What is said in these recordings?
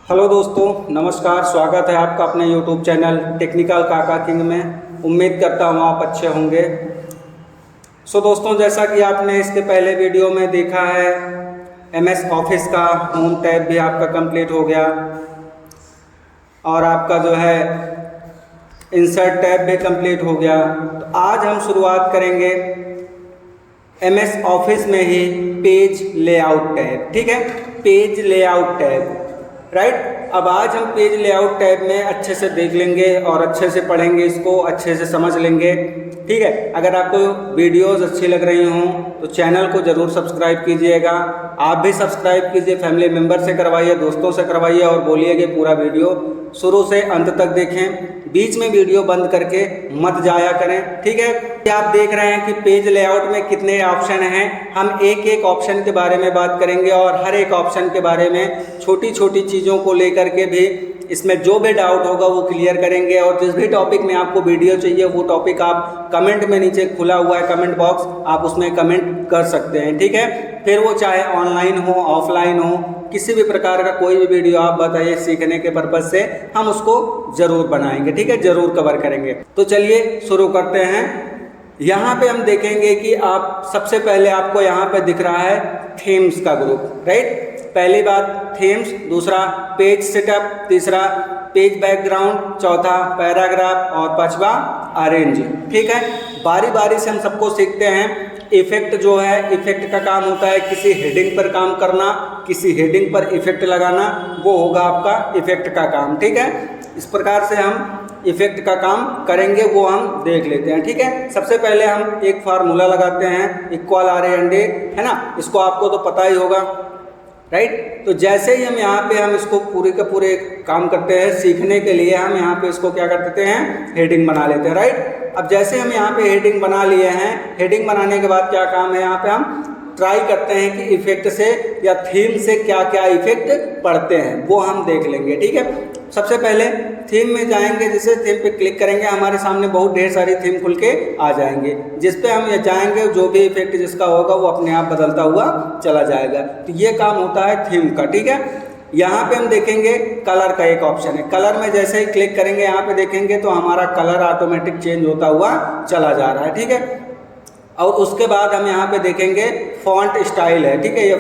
Hello दोस्तों, नमस्कार। स्वागत है आपका अपने यूट्यूब चैनल टेक्निकल काका किंग में। उम्मीद करता हूँ आप अच्छे होंगे। दोस्तों, जैसा कि आपने इसके पहले वीडियो में देखा है, MS ऑफिस का होम टैब भी आपका कंप्लीट हो गया और आपका जो है इंसर्ट टैब भी कंप्लीट हो गया। तो आज हम शुरुआत करेंगे MS ऑफिस में ही पेज लेआउट टैब। ठीक है, पेज लेआउट टैब, राइट। अब आज हम पेज लेआउट टैब में अच्छे से देख लेंगे और अच्छे से पढ़ेंगे, इसको अच्छे से समझ लेंगे। ठीक है, अगर आपको वीडियोस अच्छी लग रही हों तो चैनल को ज़रूर सब्सक्राइब कीजिएगा। आप भी सब्सक्राइब कीजिए, फैमिली मेम्बर से करवाइए, दोस्तों से करवाइए और बोलिए कि पूरा वीडियो शुरू से अंत तक देखें, बीच में वीडियो बंद करके मत जाया करें। ठीक है, आप देख रहे हैं कि पेज लेआउट में कितने ऑप्शन हैं। हम एक एक ऑप्शन के बारे में बात करेंगे और हर एक ऑप्शन के बारे में छोटी छोटी चीज़ों को लेकर के भी इसमें जो भी डाउट होगा वो क्लियर करेंगे। और जिस भी टॉपिक में आपको वीडियो चाहिए वो टॉपिक आप कमेंट में नीचे खुला हुआ है कमेंट बॉक्स, आप उसमें कमेंट कर सकते हैं। ठीक है, फिर वो चाहे ऑनलाइन हो ऑफलाइन हो, किसी भी प्रकार का कोई भी वीडियो आप बताइए, सीखने के पर्पज़ से हम उसको ज़रूर बनाएंगे। ठीक है, ज़रूर कवर करेंगे। तो चलिए शुरू करते हैं। यहाँ पे हम देखेंगे कि आप सबसे पहले आपको यहाँ पे दिख रहा है थीम्स का ग्रुप, राइट। पहली बात थीम्स, दूसरा पेज सेटअप, तीसरा पेज बैकग्राउंड, चौथा पैराग्राफ और पांचवा अरेंज। ठीक है, बारी बारी से हम सबको सीखते हैं। इफेक्ट जो है, इफेक्ट का काम होता है किसी हेडिंग पर काम करना, किसी हेडिंग पर इफेक्ट लगाना, वो होगा आपका इफेक्ट का काम। ठीक है, इस प्रकार से हम इफेक्ट का काम करेंगे, वो हम देख लेते हैं। ठीक है, सबसे पहले हम एक फार्मूला लगाते हैं, इक्वल RA&A, है ना। इसको आपको तो पता ही होगा, राइट। तो जैसे ही हम इसको पूरे के पूरे काम करते हैं, सीखने के लिए हम यहाँ पे इसको क्या कर देते हैं, हेडिंग बना लेते हैं, राइट। अब जैसे हम यहाँ पे हेडिंग बना लिए हैं, हेडिंग बनाने के बाद क्या काम है, यहाँ पे हम ट्राई करते हैं कि इफेक्ट से या थीम से क्या क्या इफेक्ट पड़ते हैं वो हम देख लेंगे। ठीक है, सबसे पहले थीम में जाएंगे, जैसे थीम पे क्लिक करेंगे हमारे सामने बहुत ढेर सारी थीम खुल के आ जाएंगे। जिस पे हम ये जाएंगे जो भी इफेक्ट जिसका होगा वो अपने आप बदलता हुआ चला जाएगा। तो ये काम होता है थीम का। ठीक है, यहाँ पे हम देखेंगे कलर का एक ऑप्शन है। कलर में जैसे ही क्लिक करेंगे यहाँ पे देखेंगे तो हमारा कलर ऑटोमेटिक चेंज होता हुआ चला जा रहा है। ठीक है, और उसके बाद हम यहाँ पे देखेंगे फॉन्ट स्टाइल है। ठीक है, ये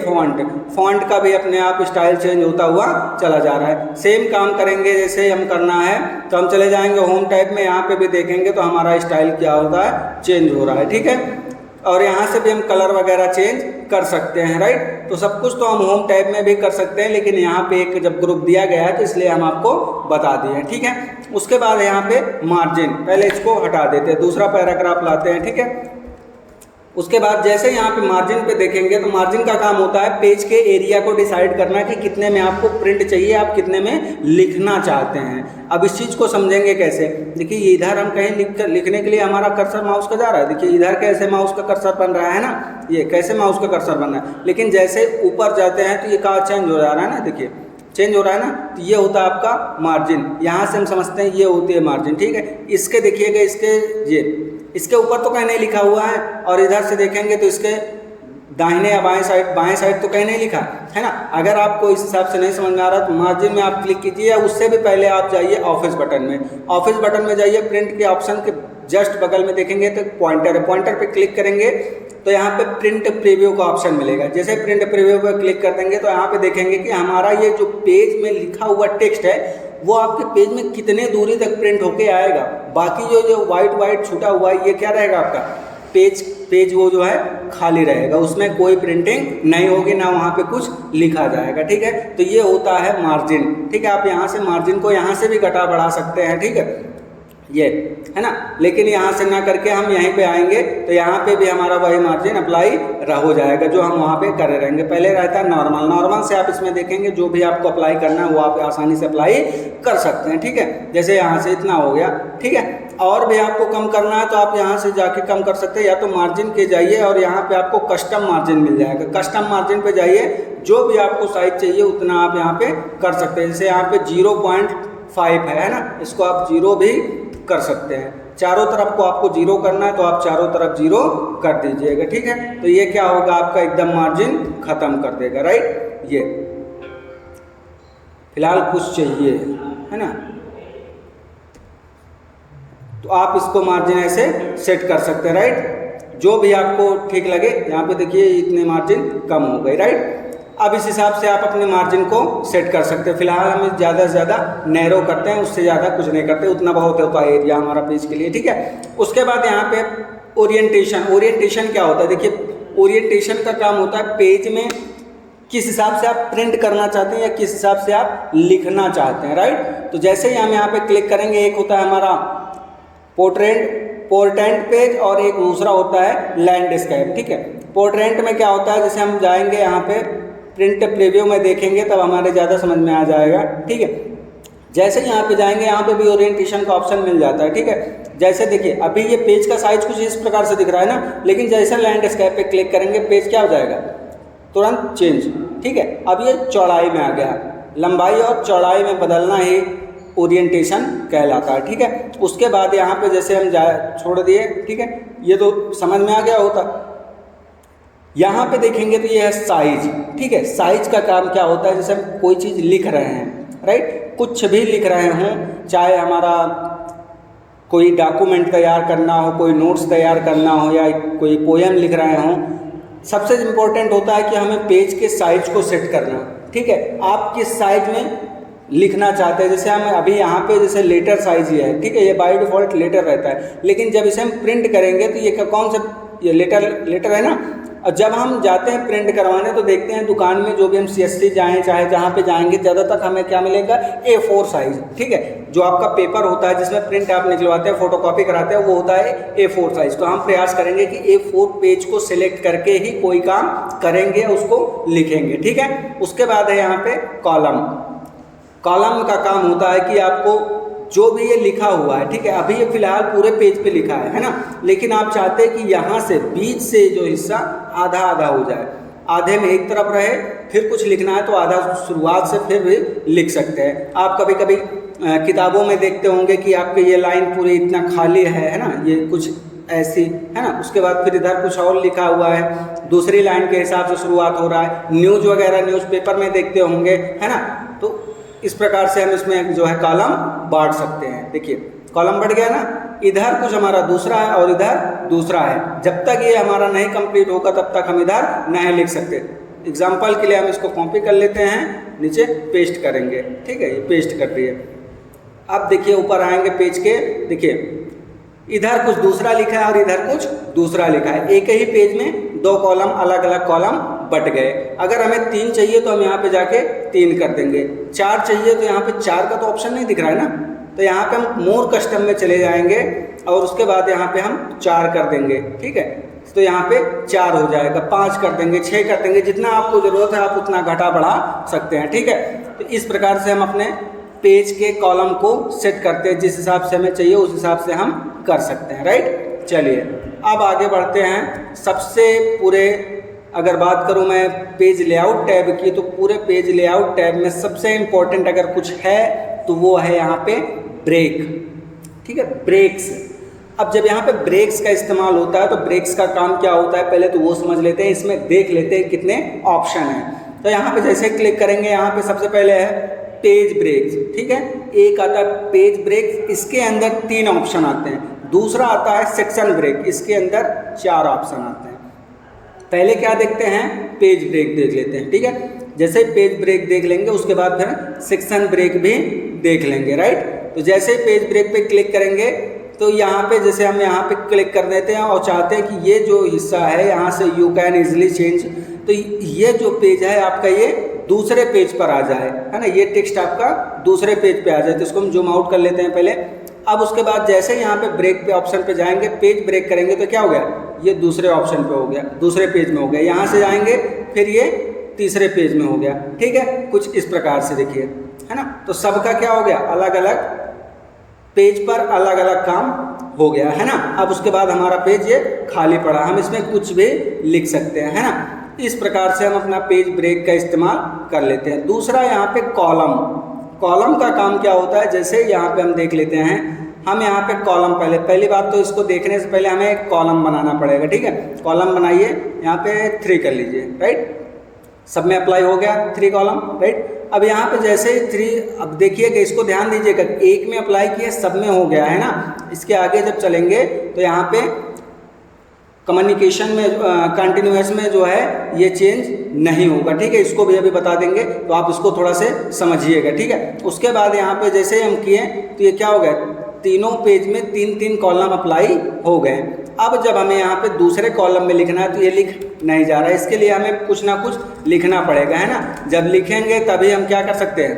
फॉन्ट का भी अपने आप स्टाइल चेंज होता हुआ चला जा रहा है। सेम काम करेंगे, जैसे हम करना है तो हम चले जाएंगे होम टैब में, यहाँ पे भी देखेंगे तो हमारा स्टाइल क्या होता है, चेंज हो रहा है। ठीक है, और यहाँ से भी हम कलर वगैरह चेंज कर सकते हैं, राइट। तो सब कुछ तो हम होम टैब में भी कर सकते हैं, लेकिन यहाँ पे एक जब ग्रुप दिया गया है तो इसलिए हम आपको बता दिए। ठीक है, उसके बाद यहाँ पे मार्जिन, पहले इसको हटा देते हैं, दूसरा पैराग्राफ लाते हैं। ठीक है, उसके बाद जैसे यहाँ पे मार्जिन पे देखेंगे तो मार्जिन का काम होता है पेज के एरिया को डिसाइड करना कि कितने में आपको प्रिंट चाहिए, आप कितने में लिखना चाहते हैं। अब इस चीज़ को समझेंगे कैसे, देखिए इधर हम कहीं लिखने के लिए हमारा कर्सर माउस का जा रहा है, देखिए इधर कैसे माउस का कर्सर बन रहा है ना, ये कैसे माउस का कर्सर बन रहा है। लेकिन जैसे ऊपर जाते हैं तो ये कहाँ चेंज हो जा रहा है ना, देखिए चेंज हो रहा है ना। तो ये होता है आपका मार्जिन, यहाँ से हम समझते हैं ये होती है मार्जिन। ठीक है, इसके देखिएगा, इसके ऊपर तो कहीं नहीं लिखा हुआ है और इधर से देखेंगे तो इसके दाहिने या बाएं साइड तो कहीं नहीं लिखा है ना। अगर आपको इस हिसाब से नहीं समझ में आ रहा तो मार्जिन में आप क्लिक कीजिए, या उससे भी पहले आप जाइए ऑफिस बटन में। ऑफिस बटन में जाइए, प्रिंट के ऑप्शन के जस्ट बगल में देखेंगे तो पॉइंटर है, पॉइंटर पे क्लिक करेंगे तो यहाँ पे प्रिंट प्रीव्यू का ऑप्शन मिलेगा। जैसे प्रिंट प्रीव्यू पर क्लिक कर देंगे तो यहाँ पे देखेंगे कि हमारा ये जो पेज में लिखा हुआ टेक्स्ट है वो आपके पेज में कितने दूरी तक प्रिंट होके आएगा। बाकी जो वाइट छूटा हुआ है ये क्या रहेगा, आपका पेज वो जो है खाली रहेगा, उसमें कोई प्रिंटिंग नहीं होगी, ना वहाँ पे कुछ लिखा जाएगा। ठीक है, तो ये होता है मार्जिन। ठीक है, आप यहाँ से मार्जिन को यहाँ से भी घटा बढ़ा सकते हैं। ठीक है, ये है ना, लेकिन यहाँ से ना करके हम यहीं पे आएंगे तो यहाँ पे भी हमारा वही मार्जिन अप्लाई हो जाएगा जो हम वहाँ पे कर रहेंगे। पहले रहता है नॉर्मल से आप इसमें देखेंगे जो भी आपको अप्लाई करना है वो आप आसानी से अप्लाई कर सकते हैं। ठीक है, जैसे यहाँ से इतना हो गया। ठीक है, और भी आपको कम करना है तो आप यहाँ से जाके कम कर सकते हैं, या तो मार्जिन के जाइए और यहाँ पे आपको कस्टम मार्जिन मिल जाएगा। कस्टम मार्जिन पे जाइए, जो भी आपको साइज चाहिए उतना आप यहाँ पे कर सकते हैं। जैसे यहाँ पे 0.5 है ना, इसको आप 0 भी कर सकते हैं। चारों तरफ को आपको 0 करना है तो आप चारों तरफ 0 कर दीजिएगा। ठीक है, तो ये क्या होगा, आपका एकदम मार्जिन खत्म कर देगा, राइट। ये फिलहाल कुछ चाहिए, है ना। तो आप इसको मार्जिन ऐसे सेट कर सकते हैं, राइट। जो भी आपको ठीक लगे, यहाँ पे देखिए इतने मार्जिन कम हो गए, राइट। अब इस हिसाब से आप अपने मार्जिन को सेट कर सकते हैं। फिलहाल हम ज़्यादा से ज़्यादा नैरो करते हैं, उससे ज़्यादा कुछ नहीं करते, उतना बहुत होता है एरिया हमारा पेज के लिए, ठीक है। उसके बाद यहाँ पे ओरिएंटेशन क्या होता है, देखिए ओरिएंटेशन का काम होता है पेज में किस हिसाब से आप प्रिंट करना चाहते हैं या किस हिसाब से आप लिखना चाहते हैं, राइट। तो जैसे ही हम यहाँ पे क्लिक करेंगे, एक होता है हमारा पोर्ट्रेट पेज और एक दूसरा होता है लैंडस्केप, ठीक है। पोर्ट्रेट में क्या होता है, जैसे हम जाएंगे यहाँ पे प्रिंट प्रीव्यू में देखेंगे तब हमारे ज़्यादा समझ में आ जाएगा, ठीक है। जैसे यहाँ पे जाएंगे, यहाँ पे भी ओरिएंटेशन का ऑप्शन मिल जाता है, ठीक है। जैसे देखिए अभी ये पेज का साइज कुछ इस प्रकार से दिख रहा है ना, लेकिन जैसे लैंडस्केप पे क्लिक करेंगे पेज क्या हो जाएगा, तुरंत चेंज, ठीक है। अब ये चौड़ाई में आ गया, लंबाई और चौड़ाई में बदलना ही ओरिएंटेशन कहलाता है, ठीक है। उसके बाद यहाँ पे जैसे हम छोड़ दिए, ठीक है, ये तो समझ में आ गया होता। यहाँ पे देखेंगे तो ये है साइज, ठीक है। साइज का काम क्या होता है, जैसे हम कोई चीज़ लिख रहे हैं, राइट, कुछ भी लिख रहे हों, चाहे हमारा कोई डॉक्यूमेंट तैयार करना हो, कोई नोट्स तैयार करना हो या कोई पोएम लिख रहे हों, सबसे इम्पोर्टेंट होता है कि हमें पेज के साइज को सेट करना, ठीक है। आप किस साइज में लिखना चाहते हैं, जैसे हम अभी यहाँ पे जैसे लेटर साइज ही है, ठीक है, ये बाय डिफ़ॉल्ट लेटर रहता है, लेकिन जब इसे हम प्रिंट करेंगे तो ये कौन सा, ये लेटर है ना। और जब हम जाते हैं प्रिंट करवाने तो देखते हैं दुकान में जो भी हम CSC जाएँ चाहे जहाँ पे जाएंगे ज़्यादातर हमें क्या मिलेगा, A4 साइज़, ठीक है। जो आपका पेपर होता है जिसमें प्रिंट आप निकलवाते हैं, फोटोकॉपी कराते हैं, वो होता है A4 साइज़। तो हम प्रयास करेंगे कि A4 पेज को सिलेक्ट करके ही कोई काम करेंगे, उसको लिखेंगे, ठीक है। उसके बाद है यहाँ पे कॉलम का काम होता है कि आपको जो भी ये लिखा हुआ है, ठीक है, अभी ये फिलहाल पूरे पेज पे लिखा है ना, लेकिन आप चाहते हैं कि यहाँ से बीच से जो हिस्सा आधा आधा हो जाए, आधे में एक तरफ रहे, फिर कुछ लिखना है तो आधा शुरुआत से फिर भी लिख सकते हैं। आप कभी कभी किताबों में देखते होंगे कि आपके ये लाइन पूरी इतना खाली है ना, ये कुछ ऐसी है ना, उसके बाद फिर इधर कुछ और लिखा हुआ है, दूसरी लाइन के हिसाब से शुरुआत हो रहा है। न्यूज़ वगैरह न्यूज़पेपर में देखते होंगे, है ना। तो इस प्रकार से हम इसमें जो है कॉलम बांट सकते हैं। देखिए कॉलम बढ़ गया ना, इधर कुछ हमारा दूसरा है और इधर दूसरा है। जब तक ये हमारा नहीं कंप्लीट होगा तब तक हम इधर नहीं लिख सकते। एग्जाम्पल के लिए हम इसको कॉपी कर लेते हैं, नीचे पेस्ट करेंगे, ठीक है, ये पेस्ट कर दिए। अब देखिए ऊपर आएंगे पेज के, देखिए इधर कुछ दूसरा लिखा है और इधर कुछ दूसरा लिखा है। एक ही पेज में दो कॉलम, अलग अलग कॉलम बट गए। अगर हमें 3 चाहिए तो हम यहाँ पे जाके 3 कर देंगे, 4 चाहिए तो यहाँ पे 4 का तो ऑप्शन नहीं दिख रहा है ना, तो यहाँ पे हम मोर कस्टम में चले जाएंगे और उसके बाद यहाँ पे हम 4 कर देंगे, ठीक है। तो यहाँ पे 4 हो जाएगा, 5 कर देंगे, 6 कर देंगे, जितना आपको ज़रूरत है आप उतना घटा बढ़ा सकते हैं, ठीक है। तो इस प्रकार से हम अपने पेज के कॉलम को सेट करते हैं, जिस हिसाब से हमें चाहिए उस हिसाब से हम कर सकते हैं, राइट। चलिए अब आगे बढ़ते हैं। सबसे पूरे अगर बात करूं मैं पेज लेआउट टैब की, तो पूरे पेज लेआउट टैब में सबसे इम्पोर्टेंट अगर कुछ है तो वो है यहाँ पे ब्रेक, ठीक है, ब्रेक्स। अब जब यहाँ पे ब्रेक्स का इस्तेमाल होता है तो ब्रेक्स का काम क्या होता है पहले तो वो समझ लेते हैं। इसमें देख लेते हैं कितने ऑप्शन हैं। तो यहाँ पे जैसे क्लिक करेंगे, यहाँ पे सबसे पहले है पेज ब्रेक्स, ठीक है, एक आता है पेज ब्रेक्स, इसके अंदर 3 ऑप्शन आते हैं। दूसरा आता है सेक्शन ब्रेक, इसके अंदर 4 ऑप्शन आते हैं। पहले क्या देखते हैं, पेज ब्रेक देख लेते हैं, ठीक है। जैसे पेज ब्रेक देख लेंगे उसके बाद फिर सेक्शन ब्रेक भी देख लेंगे, राइट। तो जैसे पेज ब्रेक पे क्लिक करेंगे तो यहाँ पे जैसे हम यहाँ पे क्लिक कर देते हैं और चाहते हैं कि ये जो हिस्सा है यहाँ से यू कैन इजीली चेंज, तो ये जो पेज है आपका ये दूसरे पेज पर आ जाए, है ना, ये टेक्स्ट आपका दूसरे पेज पे आ जाए। तो इसको हम जूम आउट कर लेते हैं पहले। अब उसके बाद जैसे यहाँ पे ब्रेक पे ऑप्शन पे जाएंगे, पेज ब्रेक करेंगे तो क्या हो गया, ये दूसरे ऑप्शन पे हो गया, दूसरे पेज में हो गया। यहाँ से जाएंगे फिर ये तीसरे पेज में हो गया, ठीक है। कुछ इस प्रकार से देखिए, है ना। तो सबका क्या हो गया, अलग अलग पेज पर अलग अलग काम हो गया, है ना। अब उसके बाद हमारा पेज ये खाली पड़ा, हम इसमें कुछ भी लिख सकते हैं, है ना। इस प्रकार से हम अपना पेज ब्रेक का इस्तेमाल कर लेते हैं। दूसरा यहाँ पे कॉलम का काम क्या होता है, जैसे यहाँ पे हम देख लेते हैं, हम यहाँ पे कॉलम पहली बात तो इसको देखने से पहले हमें एक कॉलम बनाना पड़ेगा, ठीक है। कॉलम बनाइए, यहाँ पे 3 कर लीजिए, राइट। सब में अप्लाई हो गया 3 कॉलम, राइट। अब यहाँ पे जैसे 3, अब देखिएगा, इसको ध्यान दीजिएगा, एक में अप्लाई किए सब में हो गया है ना। इसके आगे जब चलेंगे तो यहाँ पे कम्युनिकेशन में कंटिन्यूअस में जो है ये चेंज नहीं होगा, ठीक है। इसको भी अभी बता देंगे, तो आप इसको थोड़ा से समझिएगा, ठीक है। उसके बाद यहाँ पे जैसे हम किए तो ये क्या हो गया, तीनों पेज में 3-3 कॉलम अप्लाई हो गए। अब जब हमें यहाँ पे दूसरे कॉलम में लिखना है तो ये लिख नहीं जा रहा है, इसके लिए हमें कुछ ना कुछ लिखना पड़ेगा, है ना। जब लिखेंगे तभी हम क्या कर सकते हैं,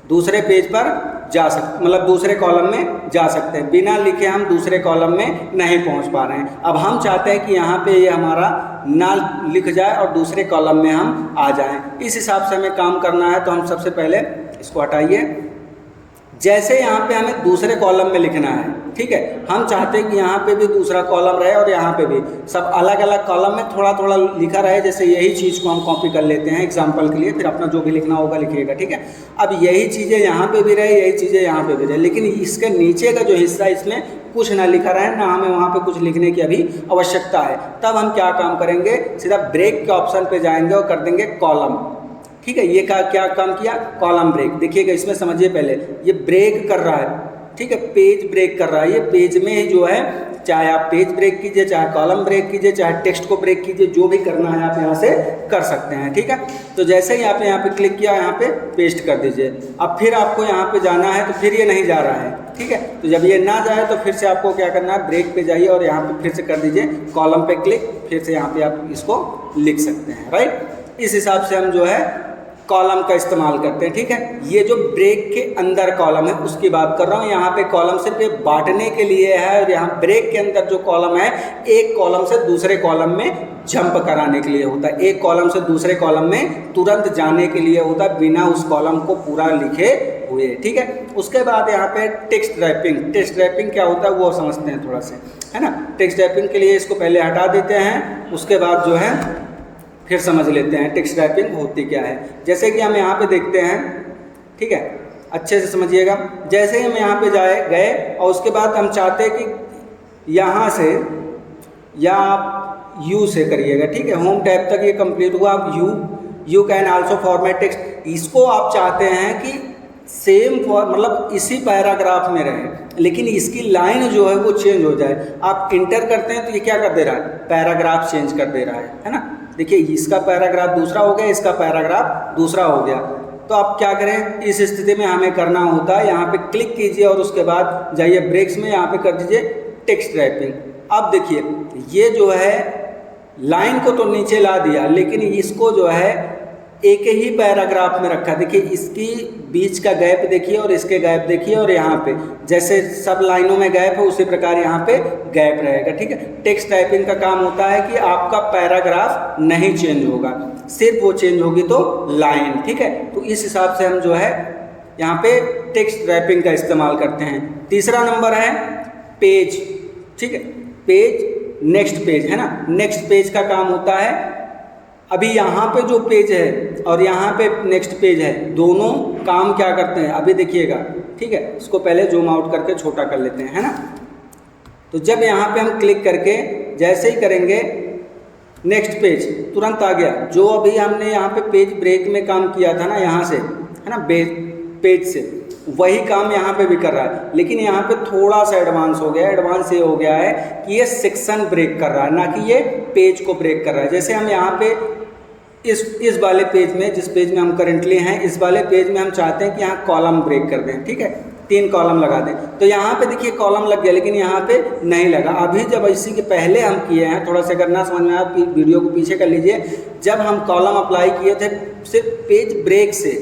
दूसरे पेज पर जा सकते, मतलब दूसरे कॉलम में जा सकते हैं। बिना लिखे हम दूसरे कॉलम में नहीं पहुंच पा रहे हैं। अब हम चाहते हैं कि यहाँ पे ये हमारा ना लिख जाए और दूसरे कॉलम में हम आ जाएं। इस हिसाब से हमें काम करना है। तो हम सबसे पहले इसको हटाइए। जैसे यहाँ पे हमें दूसरे कॉलम में लिखना है, ठीक है, हम चाहते हैं कि यहाँ पे भी दूसरा कॉलम रहे और यहाँ पे भी, सब अलग अलग कॉलम में थोड़ा थोड़ा लिखा रहे। जैसे यही चीज़ को हम कॉपी कर लेते हैं एग्जाम्पल के लिए, फिर अपना जो भी लिखना होगा लिखिएगा, ठीक है। अब यही चीज़ें यहाँ पे भी रहे, यही चीज़ें यहाँ पे भी रहे, लेकिन इसके नीचे का जो हिस्सा, इसमें कुछ ना लिखा रहे, ना हमें वहाँ पे कुछ लिखने की अभी आवश्यकता है। तब हम क्या काम करेंगे, सीधा ब्रेक के ऑप्शन पे जाएंगे और कर देंगे कॉलम, ठीक है। ये क्या काम किया, कॉलम ब्रेक। देखिएगा इसमें समझिए, पहले ये ब्रेक कर रहा है, ठीक है, पेज ब्रेक कर रहा है। ये पेज में ही जो है, चाहे आप पेज ब्रेक कीजिए, चाहे कॉलम ब्रेक कीजिए, चाहे टेक्स्ट को ब्रेक कीजिए, जो भी करना है आप यहाँ से कर सकते हैं, ठीक है। तो जैसे ही आपने यहाँ पे क्लिक किया, यहाँ पे पेस्ट कर दीजिए। अब फिर आपको यहाँ पे जाना है, तो फिर ये नहीं जा रहा है, ठीक है। तो जब ये ना जाए तो फिर से आपको क्या करना है, ब्रेक पे जाइए और यहाँ पे फिर से कर दीजिए कॉलम पे क्लिक, फिर से यहाँ पे आप इसको लिख सकते हैं, राइट। इस हिसाब से हम जो है कॉलम का इस्तेमाल करते हैं, ठीक है। ये जो ब्रेक के अंदर कॉलम है उसकी बात कर रहा हूँ। यहाँ पे कॉलम सिर्फ ये बांटने के लिए है, और यहाँ ब्रेक के अंदर जो कॉलम है, एक कॉलम से दूसरे कॉलम में जंप कराने के लिए होता है, एक कॉलम से दूसरे कॉलम में तुरंत जाने के लिए होता है, बिना उस कॉलम को पूरा लिखे हुए, ठीक है। उसके बाद यहाँ पे टेक्स्ट रैपिंग। टेक्स्ट रैपिंग क्या होता है वो समझते हैं थोड़ा से, है ना। टेक्स्ट रैपिंग के लिए इसको पहले हटा देते हैं, उसके बाद जो है फिर समझ लेते हैं टेक्स्ट रैपिंग होती क्या है। जैसे कि हम यहाँ पे देखते हैं, ठीक है, अच्छे से समझिएगा। जैसे ही हम यहाँ पे गए और उसके बाद हम चाहते हैं कि यहाँ से, या आप यू से करिएगा, ठीक है। होम टैब तक ये कंप्लीट हुआ। आप you can also format text, इसको आप चाहते हैं कि सेम मतलब इसी पैराग्राफ में रहे, लेकिन इसकी लाइन जो है वो चेंज हो जाए। आप इंटर करते हैं तो ये क्या कर दे रहा है, पैराग्राफ चेंज कर दे रहा है ना। देखिए इसका पैराग्राफ दूसरा हो गया, इसका पैराग्राफ दूसरा हो गया। तो आप क्या करें, इस स्थिति में हमें करना होता है, यहाँ पे क्लिक कीजिए और उसके बाद जाइए ब्रेक्स में, यहाँ पे कर दीजिए टेक्स्ट रैपिंग। अब देखिए ये जो है लाइन को तो नीचे ला दिया, लेकिन इसको जो है एक ही पैराग्राफ में रखा। देखिए इसकी बीच का गैप देखिए और इसके गैप देखिए, और यहाँ पे जैसे सब लाइनों में गैप है उसी प्रकार यहाँ पे गैप रहेगा, ठीक है। टेक्स्ट टाइपिंग का काम होता है कि आपका पैराग्राफ नहीं चेंज होगा, सिर्फ वो चेंज होगी तो लाइन, ठीक है। तो इस हिसाब से हम जो है यहाँ पे टेक्स्ट रैपिंग का इस्तेमाल करते हैं। तीसरा नंबर है पेज, ठीक है। पेज, नेक्स्ट पेज, है ना। नेक्स्ट पेज का काम होता है, अभी यहाँ पे जो पेज है और यहाँ पे नेक्स्ट पेज है, दोनों काम क्या करते हैं अभी देखिएगा, ठीक है। इसको पहले जूम आउट करके छोटा कर लेते हैं, है ना। तो जब यहाँ पे हम क्लिक करके जैसे ही करेंगे नेक्स्ट पेज तुरंत आ गया। जो अभी हमने यहाँ पे पेज ब्रेक में काम किया था ना, यहाँ से, है ना, पेज से, वही काम यहाँ पे भी कर रहा है, लेकिन यहाँ पे थोड़ा सा एडवांस हो गया। एडवांस ये हो गया है कि ये सेक्शन ब्रेक कर रहा है, ना कि ये पेज को ब्रेक कर रहा है। जैसे हम यहाँ पे इस वाले पेज में, जिस पेज में हम करेंटली हैं, इस वाले पेज में हम चाहते हैं कि यहाँ कॉलम ब्रेक कर दें, ठीक है, 3 कॉलम लगा दें। तो यहाँ पे देखिए कॉलम लग गया, लेकिन यहाँ पे नहीं लगा। अभी जब इसी के पहले हम किए हैं, थोड़ा सा अगर ना समझ में आए वीडियो को पीछे कर लीजिए। जब हम कॉलम अप्लाई किए थे सिर्फ पेज ब्रेक से,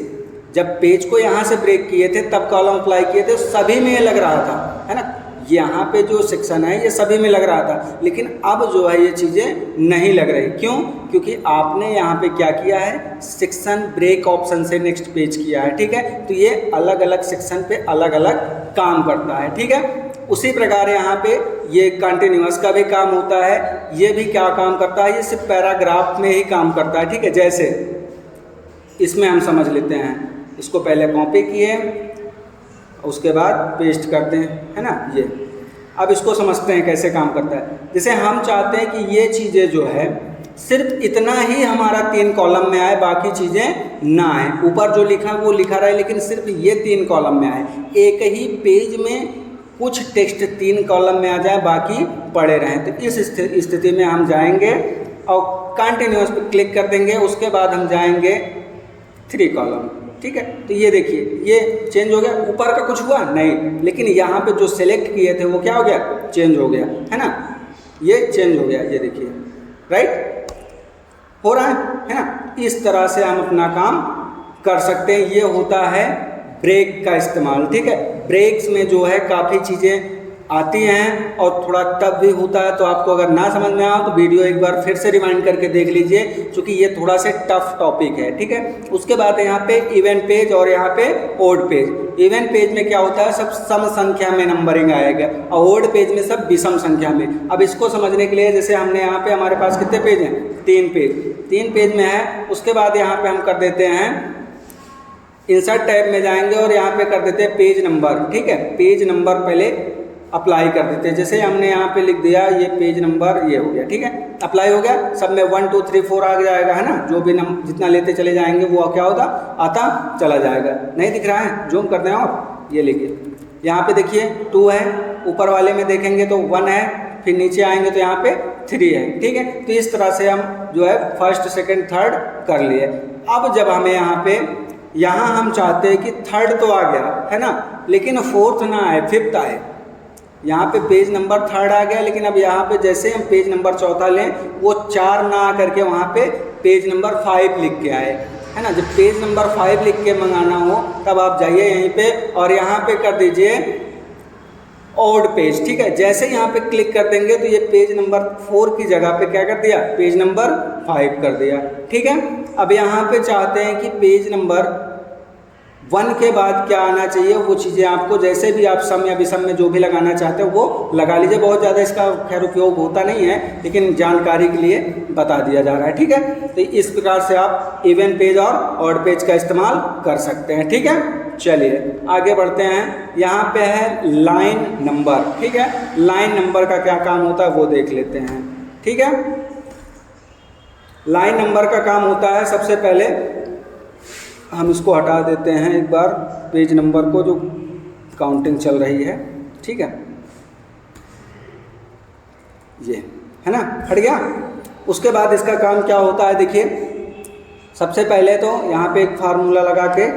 जब पेज को यहाँ से ब्रेक किए थे तब कॉलम अप्लाई किए थे, सभी में ये लग रहा था, है ना। यहाँ पे जो सेक्शन है ये सभी में लग रहा था, लेकिन अब जो है ये चीज़ें नहीं लग रही। क्यों? क्योंकि आपने यहाँ पे क्या किया है, सेक्शन ब्रेक ऑप्शन से नेक्स्ट पेज किया है, ठीक है। तो ये अलग अलग सेक्शन पे अलग अलग काम करता है, ठीक है। उसी प्रकार यहाँ पे ये कंटिन्यूअस का भी काम होता है। ये भी क्या काम करता है, ये सिर्फ पैराग्राफ में ही काम करता है, ठीक है। जैसे इसमें हम समझ लेते हैं, इसको पहले कॉपी किए, उसके बाद पेस्ट करते हैं, है ना। ये अब इसको समझते हैं कैसे काम करता है। जैसे हम चाहते हैं कि ये चीज़ें जो है सिर्फ इतना ही हमारा 3 कॉलम में आए, बाकी चीज़ें ना आए। ऊपर जो लिखा वो लिखा रहा है, लेकिन सिर्फ ये 3 कॉलम में आए। एक ही पेज में कुछ टेक्स्ट 3 कॉलम में आ जाए, बाकी पड़े रहें। तो इस स्थिति में हम जाएंगे और कंटिन्यूअस पे क्लिक कर देंगे। उसके बाद हम जाएंगे 3 कॉलम, ठीक है। तो ये देखिए ये चेंज हो गया। ऊपर का कुछ हुआ नहीं, लेकिन यहाँ पे जो सेलेक्ट किए थे वो क्या हो गया, चेंज हो गया, है ना। ये चेंज हो गया, ये देखिए, राइट, हो रहा है ना। इस तरह से हम अपना काम कर सकते हैं। ये होता है ब्रेक का इस्तेमाल, ठीक है। ब्रेक्स में जो है काफ़ी चीज़ें आती हैं और थोड़ा टफ भी होता है। तो आपको अगर ना समझ में आए तो वीडियो एक बार फिर से रिवाइंड करके देख लीजिए, क्योंकि ये थोड़ा सा टफ टॉपिक है, ठीक है। उसके बाद यहाँ पे इवन पेज और यहाँ पे ओड पेज। इवन पेज में क्या होता है, सब सम संख्या में नंबरिंग आएगा और ओड पेज में सब विषम संख्या में। अब इसको समझने के लिए जैसे हमने यहाँ पे, हमारे पास कितने पेज हैं, 3 पेज में है। उसके बाद यहाँ पे हम कर देते हैं इंसर्ट टैब में जाएंगे और यहाँ पे कर देते हैं पेज नंबर, ठीक है। पेज नंबर पहले अप्लाई कर देते हैं। जैसे हमने यहाँ पे लिख दिया ये पेज नंबर, ये हो गया, ठीक है, अप्लाई हो गया। सब में 1 2 3 4 आ जाएगा, है ना। जो भी जितना लेते चले जाएंगे वो क्या होता, आता चला जाएगा। नहीं दिख रहा है, जूम कर दें और ये लिखिए। यहाँ पे देखिए 2 है, ऊपर वाले में देखेंगे तो 1 है, फिर नीचे आएंगे तो यहाँ पे 3 है, ठीक है। तो इस तरह से हम जो है फर्स्ट सेकंड थर्ड कर लिए। अब जब हमें यहाँ हम चाहते हैं कि थर्ड तो आ गया, है ना, लेकिन फोर्थ ना आए, फिफ्थ आए। यहाँ पे पेज नंबर 3 आ गया, लेकिन अब यहाँ पे जैसे हम पेज नंबर 4 लें, वो 4 ना आ करके वहाँ पे पेज नंबर 5 लिख के आए, है ना। जब पेज नंबर 5 लिख के मंगाना हो तब आप जाइए यहीं पे और यहाँ पे कर दीजिए ऑड पेज, ठीक है। जैसे यहाँ पे क्लिक कर देंगे तो ये पेज नंबर 4 की जगह पे क्या कर दिया, पेज नंबर 5 कर दिया, ठीक है। अब यहाँ पे चाहते हैं कि पेज नंबर 1 के बाद क्या आना चाहिए, वो चीज़ें आपको जैसे भी आप सम या विषम में जो भी लगाना चाहते हो वो लगा लीजिए। बहुत ज़्यादा इसका खैर उपयोग होता नहीं है, लेकिन जानकारी के लिए बता दिया जा रहा है, ठीक है। तो इस प्रकार से आप इवन पेज और ऑड पेज का इस्तेमाल कर सकते हैं, ठीक है। चलिए आगे बढ़ते हैं। यहाँ पे है लाइन नंबर, ठीक है। लाइन नंबर का क्या काम होता है वो देख लेते हैं, ठीक है। लाइन नंबर का काम होता है, सबसे पहले हम इसको हटा देते हैं एक बार, पेज नंबर को, जो काउंटिंग चल रही है, ठीक है। ये है ना, हट गया। उसके बाद इसका काम क्या होता है, देखिए सबसे पहले तो यहाँ पे एक फार्मूला लगा के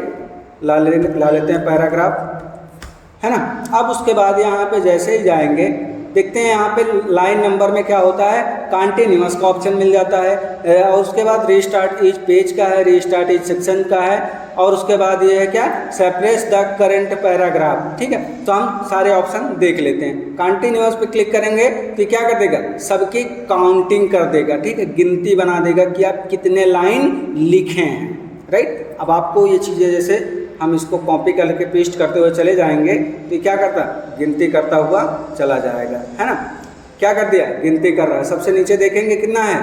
ला लेते हैं पैराग्राफ, है ना। अब उसके बाद यहाँ पे जैसे ही जाएंगे देखते हैं यहाँ पे लाइन नंबर में क्या होता है, कंटिन्यूअस का ऑप्शन मिल जाता है। और उसके बाद रीस्टार्ट ईच पेज का है, रीस्टार्ट ईच सेक्शन का है, और उसके बाद ये है क्या, सेपरेट द करंट पैराग्राफ, ठीक है। तो हम सारे ऑप्शन देख लेते हैं। कंटिन्यूअस पे क्लिक करेंगे तो क्या कर देगा, सबकी काउंटिंग कर देगा, ठीक है, गिनती बना देगा कि आप कितने लाइन लिखे हैं, राइट। अब आपको ये चीज़ें जैसे हम इसको कॉपी करके पेस्ट करते हुए चले जाएंगे तो क्या करता, गिनती करता हुआ चला जाएगा, है ना। क्या कर दिया, गिनती कर रहा है। सबसे नीचे देखेंगे कितना है,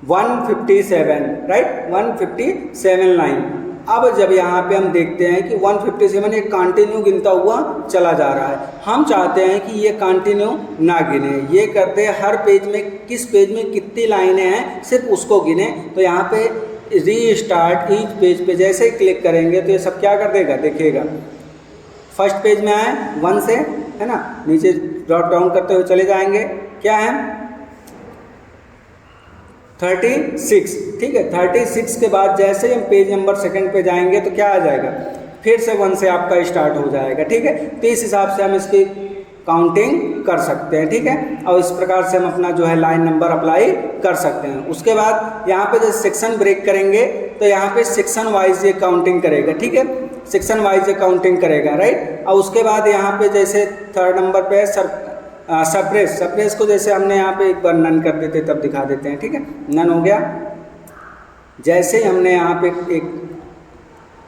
157, राइट, 157 लाइन। अब जब यहाँ पे हम देखते हैं कि 157 एक कंटिन्यू गिनता हुआ चला जा रहा है। हम चाहते हैं कि ये कंटिन्यू ना गिने, ये करते हैं हर पेज में किस पेज में कितनी लाइनें हैं सिर्फ उसको गिने। तो यहाँ पे रीस्टार्ट ईच पेज पे जैसे ही क्लिक करेंगे तो ये सब क्या कर देगा, देखिएगा फर्स्ट पेज में आए 1 से, है ना, नीचे ड्रॉप डाउन करते हुए चले जाएंगे, क्या है 36, ठीक है। 36 के बाद जैसे ही हम पेज नंबर 2 पे जाएंगे तो क्या आ जाएगा, फिर से 1 से आपका स्टार्ट हो जाएगा, ठीक है। तो इस हिसाब से हम इसकी काउंटिंग कर सकते हैं, ठीक है। और इस प्रकार से हम अपना जो है लाइन नंबर अप्लाई कर सकते हैं। उसके बाद यहाँ पे जब सेक्शन ब्रेक करेंगे तो यहाँ पे सेक्शन वाइज ये काउंटिंग करेगा, ठीक है, सेक्शन वाइज ये काउंटिंग करेगा, राइट। और उसके बाद यहाँ पे जैसे 3rd नंबर पे सप्रेस को जैसे हमने यहाँ पे एक बार नन कर देते तब दिखा देते हैं, ठीक है, नन हो गया। जैसे ही हमने यहाँ पे एक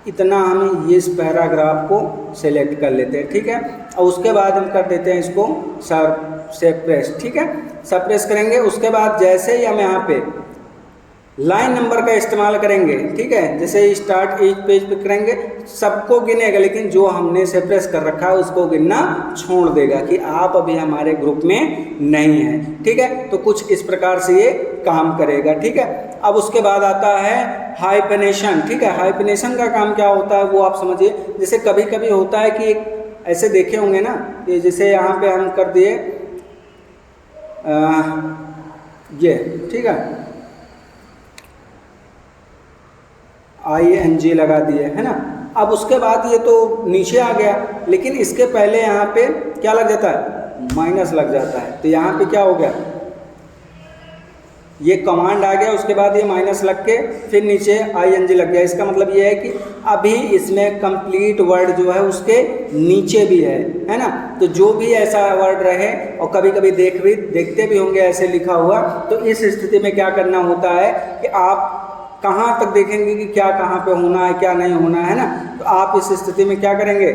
इतना हम ये इस पैराग्राफ को सेलेक्ट कर लेते हैं, ठीक है। और उसके बाद हम कर देते हैं इसको सप्रेस, ठीक है, सप्रेस करेंगे। उसके बाद जैसे ही हम यहाँ पे लाइन नंबर का इस्तेमाल करेंगे, ठीक है, जैसे स्टार्ट ईच पेज पे करेंगे सबको गिनेगा, लेकिन जो हमने सप्रेस कर रखा है उसको गिनना छोड़ देगा कि आप अभी हमारे ग्रुप में नहीं हैं, ठीक है। तो कुछ इस प्रकार से ये काम करेगा। ठीक है, अब उसके बाद आता है हाइफनेशन। ठीक है, हाइफनेशन का काम क्या होता है वो आप समझिए। जैसे कभी कभी होता है कि एक ऐसे देखे होंगे ना कि जैसे यहाँ पे हम कर दिए ये, ठीक है, ING लगा दिए, है ना। अब उसके बाद ये तो नीचे आ गया, लेकिन इसके पहले यहाँ पे क्या लग जाता है, माइनस लग जाता है। तो यहाँ पे क्या हो गया, ये कमांड आ गया, उसके बाद ये माइनस लग के फिर नीचे ING लग गया। इसका मतलब ये है कि अभी इसमें कंप्लीट वर्ड जो है उसके नीचे भी है ना। तो जो भी ऐसा वर्ड रहे, और कभी कभी देखते भी होंगे ऐसे लिखा हुआ, तो इस स्थिति में क्या करना होता है कि आप कहाँ तक देखेंगे कि क्या कहाँ पे होना है क्या नहीं होना है ना। तो आप इस स्थिति में क्या करेंगे,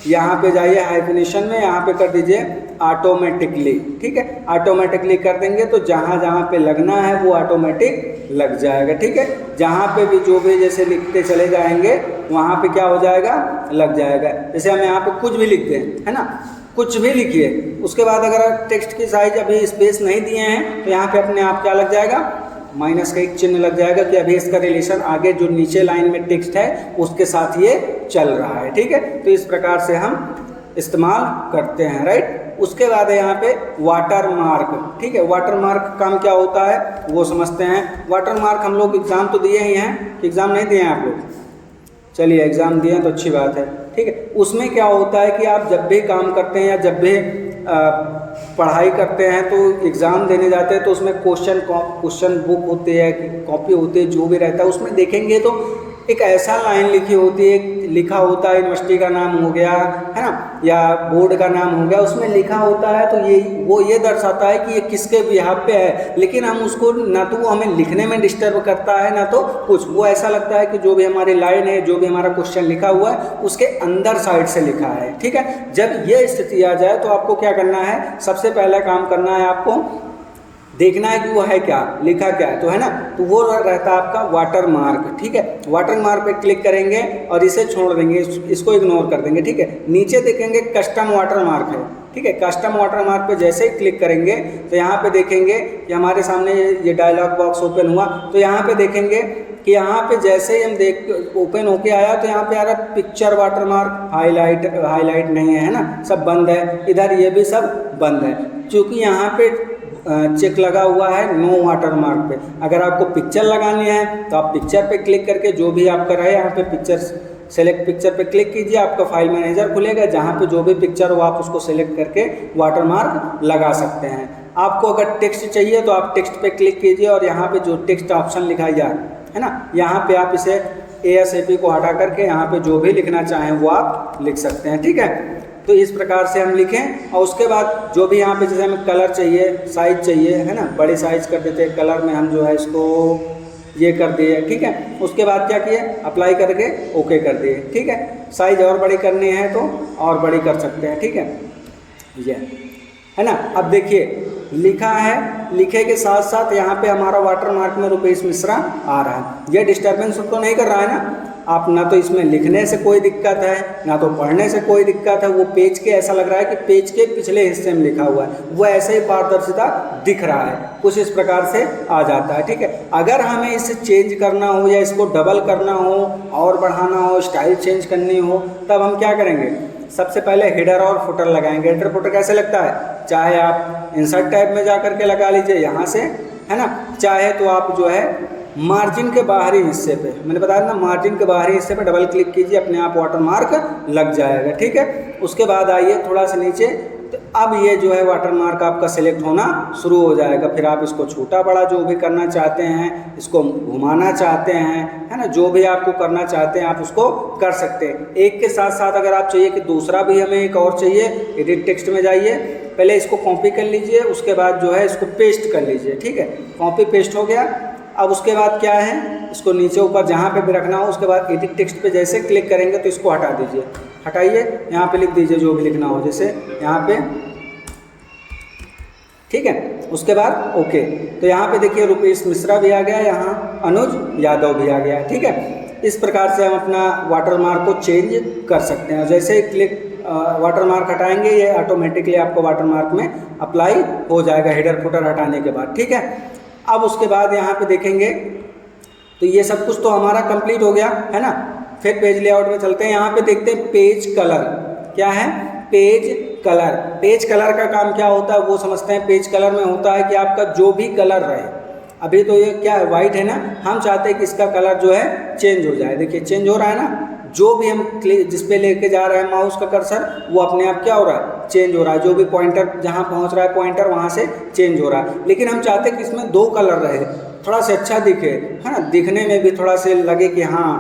यहाँ पे जाइए हाइफिनेशन में, यहाँ पे कर दीजिए ऑटोमेटिकली। ठीक है, ऑटोमेटिकली कर देंगे तो जहाँ जहाँ पे लगना है वो ऑटोमेटिक लग जाएगा। ठीक है, जहाँ पे भी जो भी जैसे लिखते चले जाएंगे वहाँ पे क्या हो जाएगा, लग जाएगा। जैसे हम यहाँ पे कुछ भी लिख दें, है ना, कुछ भी लिखिए, उसके बाद अगर टेक्स्ट की साइज अभी स्पेस नहीं दिए हैं तो यहाँ पे अपने आप क्या लग जाएगा, माइनस का एक चिन्ह लग जाएगा कि अभी इसका रिलेशन आगे जो नीचे लाइन में टेक्स्ट है उसके साथ ये चल रहा है। ठीक है, तो इस प्रकार से हम इस्तेमाल करते हैं, राइट। उसके बाद है यहाँ पे वाटर मार्क। ठीक है, वाटर मार्क का काम क्या होता है वो समझते हैं। वाटर मार्क हम लोग एग्ज़ाम तो दिए ही हैं, एग्ज़ाम नहीं दिए हैं आप लोग, चलिए एग्ज़ाम दिए हैं तो अच्छी बात है। ठीक है, उसमें क्या होता है कि आप जब भी काम करते हैं या जब भी पढ़ाई करते हैं तो एग्ज़ाम देने जाते हैं तो उसमें क्वेश्चन बुक होती है, कॉपी होती है, जो भी रहता है उसमें देखेंगे तो एक ऐसा लाइन लिखी होती है, लिखा होता है यूनिवर्सिटी का नाम हो गया, है ना, या बोर्ड का नाम हो गया, उसमें लिखा होता है तो ये दर्शाता है कि ये किसके बिहाफ पे है। लेकिन हम उसको ना तो वो हमें लिखने में डिस्टर्ब करता है ना तो कुछ, वो ऐसा लगता है कि जो भी हमारी लाइन है, जो भी हमारा क्वेश्चन लिखा हुआ है उसके अंदर साइड से लिखा है। ठीक है, जब ये स्थिति आ जाए तो आपको क्या करना है, सबसे पहला काम करना है, आपको देखना है कि वो है क्या, लिखा क्या है, तो है ना, तो वो रहता है आपका वाटर मार्क। ठीक है, वाटर मार्क पे क्लिक करेंगे और इसे छोड़ देंगे, इसको इग्नोर कर देंगे। ठीक है, नीचे देखेंगे कस्टम वाटर मार्क है। ठीक है, कस्टम वाटर मार्क पे जैसे ही क्लिक करेंगे तो यहाँ पे देखेंगे कि हमारे सामने ये डायलॉग बॉक्स ओपन हुआ। तो यहाँ पे देखेंगे कि यहाँ पे जैसे ही हम ओपन होके आया तो यहाँ पे आ रहा पिक्चर वाटर मार्क, हाईलाइट नहीं है ना, सब बंद है। इधर ये भी सब बंद है, क्योंकि यहाँ पे चेक लगा हुआ है नो वाटर मार्क पे। अगर आपको पिक्चर लगानी है तो आप पिक्चर पे क्लिक करके जो भी आपका रहे यहाँ पे पिक्चर सेलेक्ट, पिक्चर पे क्लिक कीजिए, आपका फाइल मैनेजर खुलेगा, जहाँ पे जो भी पिक्चर हो आप उसको सेलेक्ट करके वाटर मार्क लगा सकते हैं। आपको अगर टेक्स्ट चाहिए तो आप टेक्स्ट पे क्लिक कीजिए और यहाँ पे जो टेक्स्ट ऑप्शन लिखा है ना, यहाँ पे आप इसे ASAP को हटा करके यहाँ पे जो भी लिखना चाहें वो आप लिख सकते हैं। ठीक है, तो इस प्रकार से हम लिखें। और उसके बाद जो भी यहाँ पे जैसे हमें कलर चाहिए, साइज चाहिए, है ना, बड़े साइज कर देते हैं, कलर में हम जो है इसको ये कर दिए। ठीक है, उसके बाद क्या किए, अप्लाई करके ओके कर दिए। ठीक है, साइज और बड़ी करनी है तो और बड़ी कर सकते हैं। ठीक है, ये है ना। अब देखिए लिखा है, लिखे के साथ साथ यहाँ पे हमारा वाटर मार्क में रुपेश मिश्रा आ रहा है। ये डिस्टर्बेंस तो नहीं कर रहा है ना, आप ना तो इसमें लिखने से कोई दिक्कत है ना तो पढ़ने से कोई दिक्कत है। वो पेज के ऐसा लग रहा है कि पेज के पिछले हिस्से में लिखा हुआ है, वो ऐसे ही पारदर्शिता दिख रहा है, कुछ इस प्रकार से आ जाता है। ठीक है, अगर हमें इसे चेंज करना हो या इसको डबल करना हो और बढ़ाना हो, स्टाइल चेंज करनी हो, तब हम क्या करेंगे, सबसे पहले हेडर और फुटर लगाएंगे। हेडर फुटर कैसे लगता है, चाहे आप इंसर्ट टैब में जा करके लगा लीजिए यहाँ से, है ना, चाहे तो आप जो है मार्जिन के बाहरी हिस्से पे, मैंने बताया ना, मार्जिन के बाहरी हिस्से पे डबल क्लिक कीजिए, अपने आप वाटर मार्क लग जाएगा। ठीक है, उसके बाद आइए थोड़ा सा नीचे, तो अब ये जो है वाटर मार्क आपका सिलेक्ट होना शुरू हो जाएगा। फिर आप इसको छोटा बड़ा जो भी करना चाहते हैं, इसको घुमाना चाहते हैं, है ना, जो भी आपको करना चाहते हैं आप उसको कर सकते हैं। एक के साथ साथ अगर आप चाहिए कि दूसरा भी हमें एक और चाहिए, एडिट टेक्स्ट में जाइए, पहले इसको कॉपी कर लीजिए, उसके बाद जो है इसको पेस्ट कर लीजिए। ठीक है, कॉपी पेस्ट हो गया। अब उसके बाद क्या है, इसको नीचे ऊपर जहाँ पे भी रखना हो, उसके बाद एडिट टेक्स्ट पे जैसे क्लिक करेंगे तो इसको हटा दीजिए, हटाइए, यहाँ पे लिख दीजिए जो भी लिखना हो, जैसे यहाँ पे। ठीक है, उसके बाद ओके, तो यहाँ पे देखिए रुपेश मिश्रा भी आ गया, यहाँ अनुज यादव भी आ गया। ठीक है, इस प्रकार से हम अपना वाटर मार्क को चेंज कर सकते हैं। जैसे ही क्लिक वाटर मार्क हटाएंगे ये ऑटोमेटिकली आपको वाटर मार्क में अप्लाई हो जाएगा, हेडर फुटर हटाने के बाद। ठीक है, अब उसके बाद यहाँ पे देखेंगे तो ये सब कुछ तो हमारा कंप्लीट हो गया है ना। फिर पेज लेआउट में चलते हैं, यहाँ पे देखते हैं पेज कलर। क्या है? Page colour. पेज कलर का काम क्या होता है वो समझते हैं। पेज कलर में होता है कि आपका जो भी कलर रहे, अभी तो ये क्या है, वाइट है ना, हम चाहते हैं कि इसका कलर जो है चेंज हो जाए। देखिए चेंज हो रहा है ना, जो भी हम जिस पे लेके जा रहे हैं माउस का कर्सर, वो अपने आप क्या हो रहा है, चेंज हो रहा है। जो भी पॉइंटर जहाँ पहुँच रहा है पॉइंटर, वहाँ से चेंज हो रहा है। लेकिन हम चाहते हैं कि इसमें 2 कलर रहे, थोड़ा सा अच्छा दिखे, है ना, दिखने में भी थोड़ा से लगे कि हाँ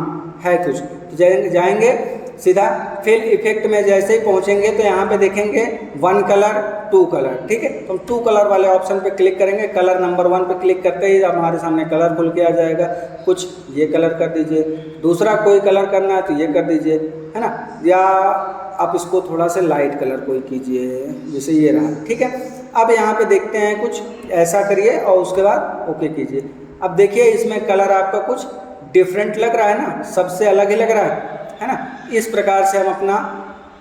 है कुछ। तो जाएंगे सीधा फिल इफेक्ट में, जैसे ही पहुंचेंगे तो यहाँ पे देखेंगे 1 कलर 2 कलर। ठीक है, तो हम 2 कलर वाले ऑप्शन पे क्लिक करेंगे। कलर नंबर 1 पे क्लिक करते ही हमारे सामने कलर खुल के आ जाएगा। कुछ ये कलर कर दीजिए, दूसरा कोई कलर करना है तो ये कर दीजिए, है ना, या आप इसको थोड़ा सा लाइट कलर कोई कीजिए, जैसे ये रहा। ठीक है, अब यहाँ पे देखते हैं कुछ ऐसा करिए और उसके बाद ओके कीजिए। अब देखिए इसमें कलर आपका कुछ डिफरेंट लग रहा है ना, सबसे अलग ही लग रहा है ना। इस प्रकार से हम अपना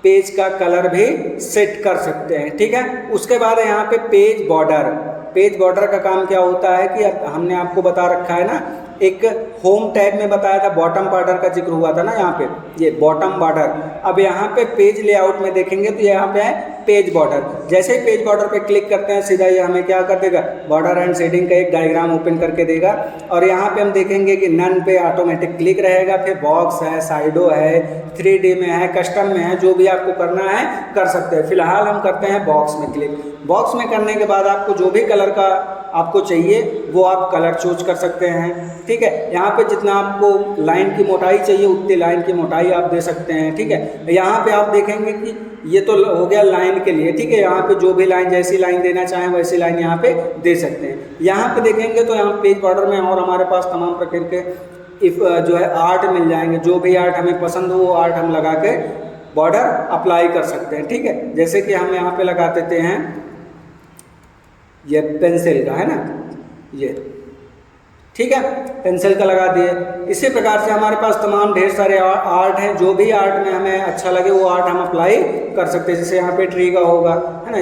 पेज का कलर भी सेट कर सकते हैं। ठीक है, उसके बाद यहाँ पे पेज बॉर्डर। पेज बॉर्डर का काम क्या होता है कि हमने आपको बता रखा है ना, एक होम टैब में बताया था, बॉटम बॉर्डर का जिक्र हुआ था ना यहाँ पे, ये बॉटम बॉर्डर। अब यहाँ पे पेज लेआउट में देखेंगे तो यहाँ पे है पेज बॉर्डर। जैसे ही पेज बॉर्डर पे क्लिक करते हैं सीधा ये हमें क्या कर देगा, बॉर्डर एंड शेडिंग का एक डायग्राम ओपन करके देगा। और यहाँ पे हम देखेंगे कि नन पे ऑटोमेटिक क्लिक रहेगा, फिर बॉक्स है, साइडो है, 3D में है, कस्टम में है, जो भी आपको करना है कर सकते हैं। फिलहाल हम करते हैं बॉक्स में क्लिक। बॉक्स में करने के बाद आपको जो भी कलर का आपको चाहिए वो आप कलर चूज कर सकते हैं। ठीक है, यहाँ पे जितना आपको लाइन की मोटाई चाहिए उतनी लाइन की मोटाई आप दे सकते हैं। ठीक है, यहाँ पे आप देखेंगे कि ये तो हो गया लाइन के लिए। ठीक है, यहाँ पे जो भी लाइन, जैसी लाइन देना चाहें वैसी लाइन यहाँ पे दे सकते हैं। यहाँ पे देखेंगे तो यहाँ पेज बॉर्डर में और हमारे पास तमाम प्रकार के जो है आर्ट मिल जाएंगे। जो भी आर्ट हमें पसंद हो वो आर्ट हम लगा के बॉर्डर अप्लाई कर सकते हैं। ठीक है, जैसे कि हम यहाँ पे लगा देते हैं ये पेंसिल का, है ना, ये ठीक है, पेंसिल का लगा दिए। इसी प्रकार से हमारे पास तमाम ढेर सारे आर्ट हैं। जो भी आर्ट में हमें अच्छा लगे वो आर्ट हम अप्लाई कर सकते हैं। जैसे यहाँ पे ट्री का होगा, है ना,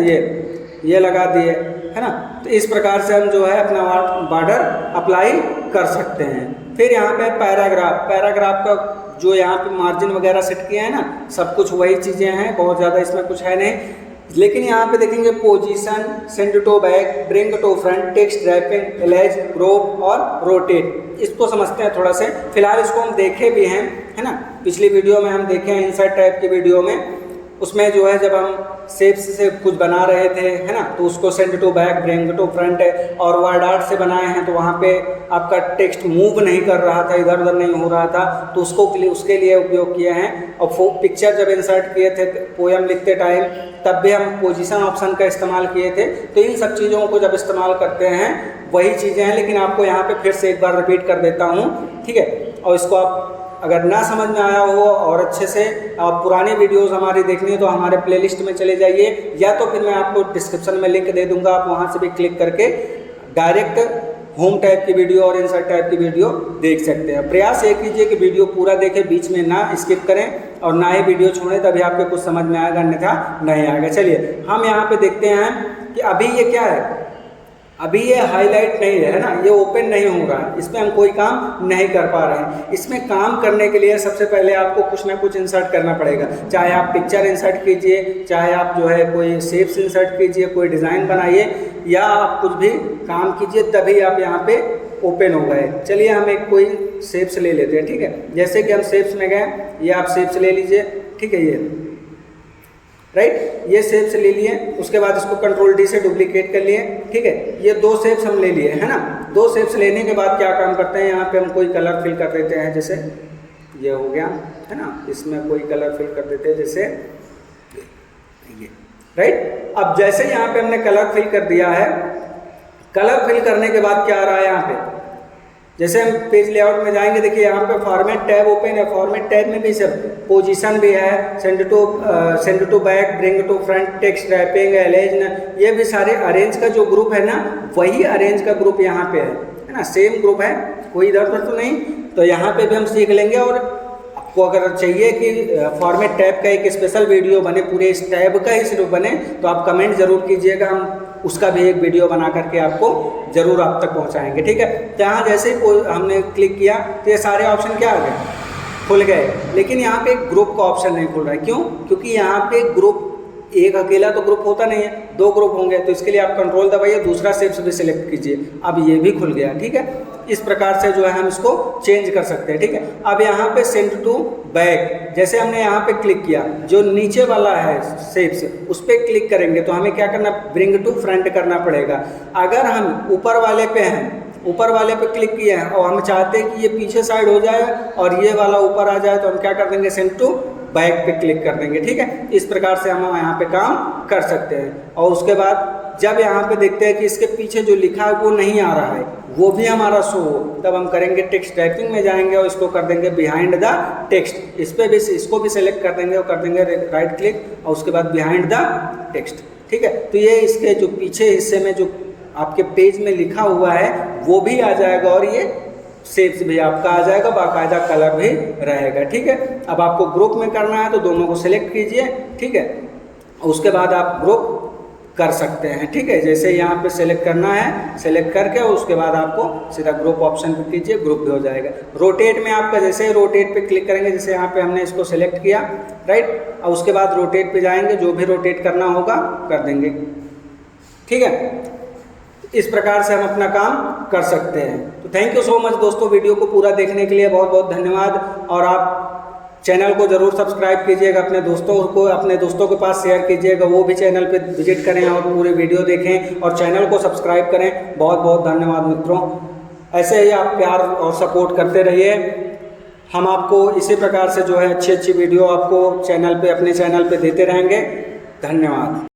ये लगा दिए, है ना। तो इस प्रकार से हम जो है अपना बॉर्डर अप्लाई कर सकते हैं। फिर यहाँ पे पैराग्राफ। पैराग्राफ का जो यहाँ पे मार्जिन वगैरह सेट किया है ना, सब कुछ वही चीज़ें हैं, बहुत ज़्यादा इसमें कुछ है नहीं। लेकिन यहाँ पे देखेंगे position, send to back, bring to front, text wrapping, इलेज, ग्रुप और रोटेट। इसको समझते हैं थोड़ा से। फिलहाल इसको हम देखे भी हैं, है ना, पिछली वीडियो में हम देखे हैं, इंसर्ट टाइप की वीडियो में। उसमें जो है जब हम शेप्स से कुछ बना रहे थे, है ना, तो उसको send to back, bring to front और वर्ड आर्ट से बनाए हैं, तो वहाँ पे आपका टेक्स्ट मूव नहीं कर रहा था, इधर उधर नहीं हो रहा था, तो उसके लिए उपयोग किए हैं। और पिक्चर जब इंसर्ट किए थे पोयम लिखते टाइम, तब भी हम पोजीशन ऑप्शन का इस्तेमाल किए थे। तो इन सब चीज़ों को जब इस्तेमाल करते हैं वही चीज़ें हैं, लेकिन आपको यहाँ पे फिर से एक बार रिपीट कर देता हूँ। ठीक है, और इसको आप अगर ना समझ में आया हो और अच्छे से आप पुरानी वीडियोस हमारी देखनी है तो हमारे प्लेलिस्ट में चले जाइए, या तो फिर मैं आपको डिस्क्रिप्शन में लिंक दे दूंगा, आप वहाँ से भी क्लिक करके डायरेक्ट होम टाइप की वीडियो और इंसर्ट टाइप की वीडियो देख सकते हैं। प्रयास ये कीजिए कि वीडियो पूरा देखें, बीच में ना स्किप करें और ना ही वीडियो छोड़ें, तभी आपको कुछ समझ में आएगा, अन्यथा नहीं आएगा। चलिए हम यहाँ पे देखते हैं कि अभी ये क्या है, अभी ये हाईलाइट नहीं है ना, ये ओपन नहीं हो रहा है, इसमें हम कोई काम नहीं कर पा रहे हैं। इसमें काम करने के लिए सबसे पहले आपको कुछ ना कुछ इंसर्ट करना पड़ेगा। चाहे आप पिक्चर इंसर्ट कीजिए, चाहे आप जो है कोई शेप्स इंसर्ट कीजिए, कोई डिज़ाइन बनाइए, या आप कुछ भी काम कीजिए, तभी आप यहाँ पे ओपन हो गए। चलिए हम एक कोई शेप्स ले लेते हैं। ठीक है, जैसे कि हम शेप्स में गए, ये आप शेप्स ले लीजिए। ठीक है, ये राइट, ये शेप्स ले लिए, उसके बाद इसको कंट्रोल डी से डुप्लीकेट कर लिए। ठीक है, ये 2 शेप्स हम ले लिए, है ना। 2 शेप्स लेने के बाद क्या काम करते हैं, यहाँ पे हम कोई कलर फिल कर देते हैं, जैसे ये हो गया, है ना, इसमें कोई कलर फिल कर देते हैं, जैसे ये, राइट। अब जैसे यहाँ पे हमने कलर फिल कर दिया है, कलर फिल करने के बाद क्या आ रहा है यहाँ पे, जैसे हम पेज लेआउट में जाएंगे, देखिए यहाँ पे फॉर्मेट टैब ओपन है। फॉर्मेट टैब में भी सब पोजीशन भी है, send to back, bring to front, text wrapping, arrange, ये भी सारे अरेंज का जो ग्रुप है ना, वही अरेंज का ग्रुप यहाँ पे है ना, सेम ग्रुप है, कोई इधर उधर तो नहीं। तो यहाँ पे भी हम सीख लेंगे। और आपको अगर चाहिए कि फॉर्मेट टैब का एक स्पेशल वीडियो बने, पूरे इस टैब का ही सिर्फ बने, तो आप कमेंट जरूर कीजिएगा, हम उसका भी एक वीडियो बना करके आपको ज़रूर आप तक पहुँचाएँगे। ठीक है, तो यहाँ जैसे ही कोई हमने क्लिक किया तो ये सारे ऑप्शन क्या आ गए, खुल गए, लेकिन यहाँ पे एक ग्रुप का ऑप्शन नहीं खुल रहा है। क्यों? क्योंकि यहाँ पे ग्रुप, एक अकेला तो ग्रुप होता नहीं है, 2 ग्रुप होंगे, तो इसके लिए आप कंट्रोल दबाइए, दूसरा शेप्स भी सिलेक्ट कीजिए। अब ये भी खुल गया। ठीक है, इस प्रकार से जो है हम इसको चेंज कर सकते हैं। ठीक है, अब यहाँ पे सेंड टू बैक, जैसे हमने यहाँ पे क्लिक किया, जो नीचे वाला है शेप्स उस पर क्लिक करेंगे तो हमें क्या करना, ब्रिंग टू फ्रंट करना पड़ेगा। अगर हम ऊपर वाले पे हैं, ऊपर वाले पे क्लिक किए हैं और हम चाहते हैं कि ये पीछे साइड हो जाए और ये वाला ऊपर आ जाए, तो हम क्या कर देंगे, सेंड टू बैक पे क्लिक कर देंगे। ठीक है, इस प्रकार से हम यहाँ पे काम कर सकते हैं। और उसके बाद जब यहाँ पे देखते हैं कि इसके पीछे जो लिखा है वो नहीं आ रहा है, वो भी हमारा शो हो, तब हम करेंगे टेक्स्ट टाइपिंग में जाएंगे और इसको कर देंगे बिहाइंड द टेक्स्ट। इस पर भी, इसको भी सेलेक्ट कर देंगे और कर देंगे राइट क्लिक और उसके बाद बिहाइंड द टेक्स्ट। ठीक है, तो ये इसके जो पीछे हिस्से में जो आपके पेज में लिखा हुआ है वो भी आ जाएगा और ये शेप्स भी आपका आ जाएगा, बाकायदा कलर भी रहेगा। ठीक है, अब आपको ग्रुप में करना है तो दोनों को सिलेक्ट कीजिए। ठीक है, उसके बाद आप ग्रुप कर सकते हैं। ठीक है, जैसे यहाँ पे सिलेक्ट करना है, सिलेक्ट करके उसके बाद आपको सीधा ग्रुप ऑप्शन पे कीजिए, ग्रुप भी हो जाएगा। रोटेट में आपका जैसे ही रोटेट पे क्लिक करेंगे, जैसे यहाँ पे हमने इसको सिलेक्ट किया, राइट, और उसके बाद रोटेट पे जाएंगे, जो भी रोटेट करना होगा कर देंगे। ठीक है, इस प्रकार से हम अपना काम कर सकते हैं। तो थैंक यू सो मच दोस्तों, वीडियो को पूरा देखने के लिए बहुत बहुत धन्यवाद। और आप चैनल को ज़रूर सब्सक्राइब कीजिएगा, अपने दोस्तों के पास शेयर कीजिएगा, वो भी चैनल पे विजिट करें और पूरे वीडियो देखें और चैनल को सब्सक्राइब करें। बहुत बहुत धन्यवाद मित्रों, ऐसे ही आप प्यार और सपोर्ट करते रहिए। हम आपको इसी प्रकार से जो है अच्छी अच्छी वीडियो आपको अपने चैनल पे देते रहेंगे। धन्यवाद।